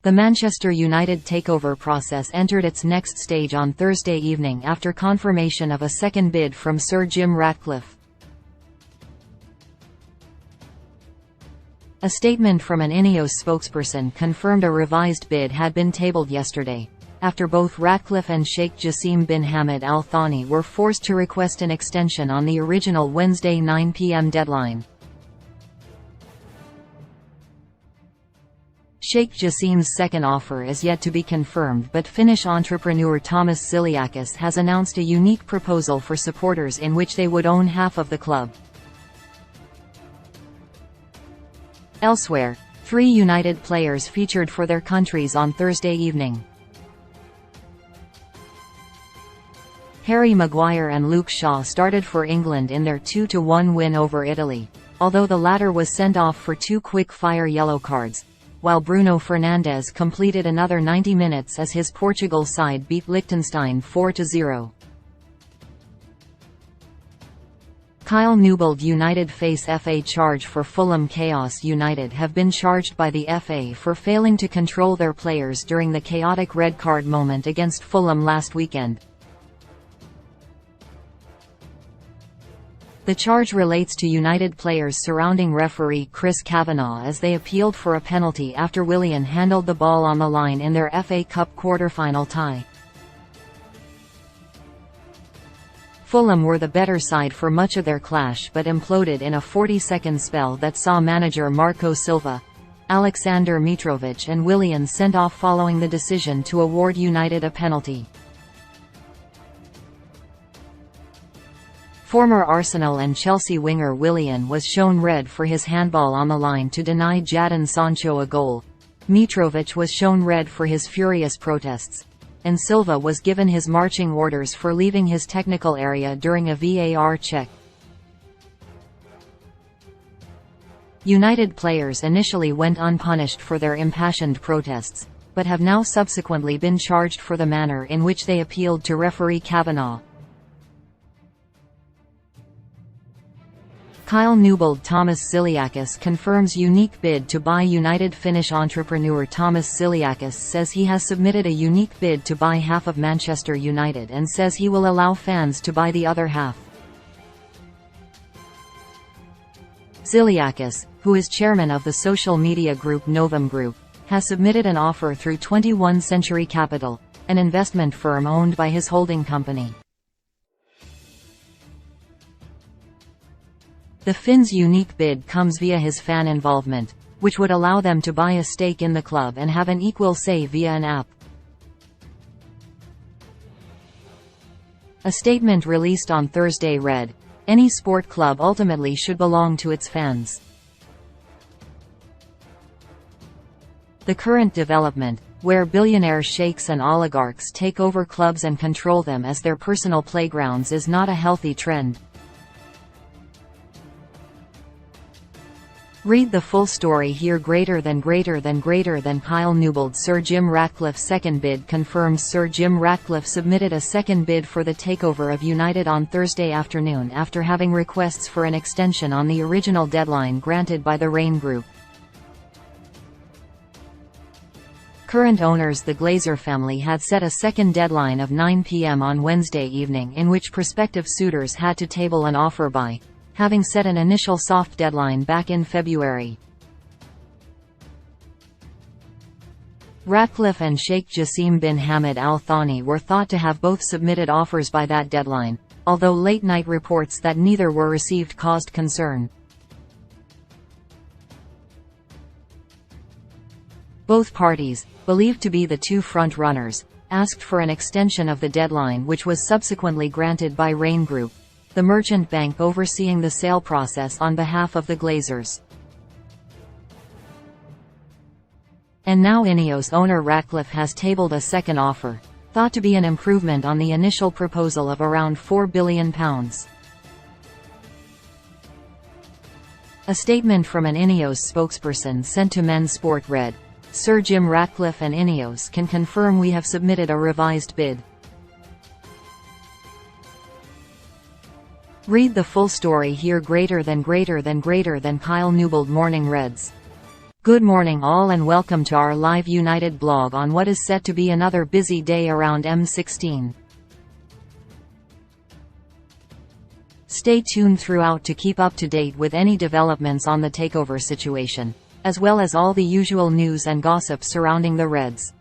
The Manchester United takeover process entered its next stage on Thursday evening after confirmation of a second bid from Sir Jim Ratcliffe. A statement from an Ineos spokesperson confirmed a revised bid had been tabled yesterday, after both Ratcliffe and Sheikh Jassim bin Hamad Al Thani were forced to request an extension on the original Wednesday 9 p.m. deadline. Sheikh Jassim's second offer is yet to be confirmed, but Finnish entrepreneur Thomas Zilliacus has announced a unique proposal for supporters in which they would own half of the club. Elsewhere, 3 United players featured for their countries on Thursday evening. Harry Maguire and Luke Shaw started for England in their 2-1 win over Italy, although the latter was sent off for 2 quick-fire yellow cards, while Bruno Fernandes completed another 90 minutes as his Portugal side beat Liechtenstein 4-0. Kyle Newbold United face FA charge for Fulham. Chaos United have been charged by the FA for failing to control their players during the chaotic red card moment against Fulham last weekend. The charge relates to United players surrounding referee Chris Kavanagh as they appealed for a penalty after Willian handled the ball on the line in their FA Cup quarter-final tie. Fulham were the better side for much of their clash but imploded in a 40-second spell that saw manager Marco Silva, Alexander Mitrovic and Willian sent off following the decision to award United a penalty. Former Arsenal and Chelsea winger Willian was shown red for his handball on the line to deny Jadon Sancho a goal. Mitrovic was shown red for his furious protests, and Silva was given his marching orders for leaving his technical area during a VAR check. United players initially went unpunished for their impassioned protests, but have now subsequently been charged for the manner in which they appealed to referee Kavanagh. Kyle Newbold Thomas Zilliacus confirms unique bid to buy United. Finnish entrepreneur Thomas Zilliacus says he has submitted a unique bid to buy half of Manchester United and says he will allow fans to buy the other half. Zilliacus, who is chairman of the social media group Novum Group, has submitted an offer through 21st Century Capital, an investment firm owned by his holding company. The Finn's unique bid comes via his fan involvement, which would allow them to buy a stake in the club and have an equal say via an app. A statement released on Thursday read, "Any sport club ultimately should belong to its fans." The current development, where billionaire sheikhs and oligarchs take over clubs and control them as their personal playgrounds, is not a healthy trend. Read the full story here. Greater than Kyle Newbold. Sir Jim Ratcliffe's second bid confirmed. Sir Jim Ratcliffe submitted a second bid for the takeover of United on Thursday afternoon after having requests for an extension on the original deadline granted by the Rain Group. Current owners the Glazer family had set a second deadline of 9 p.m. on Wednesday evening in which prospective suitors had to table an offer by, having set an initial soft deadline back in February. Ratcliffe and Sheikh Jassim bin Hamad Al Thani were thought to have both submitted offers by that deadline, although late-night reports that neither were received caused concern. Both parties, believed to be the two front-runners, asked for an extension of the deadline, which was subsequently granted by Rain Group, the merchant bank overseeing the sale process on behalf of the Glazers. And now Ineos owner Ratcliffe has tabled a second offer, thought to be an improvement on the initial proposal of around £4 billion. A statement from an Ineos spokesperson sent to Men's Sport read, "Sir Jim Ratcliffe and Ineos can confirm we have submitted a revised bid." Read the full story here. Greater than Kyle Newbold. Morning Reds. Good morning all and welcome to our live United blog on what is set to be another busy day around M16. Stay tuned throughout to keep up to date with any developments on the takeover situation, as well as all the usual news and gossip surrounding the Reds.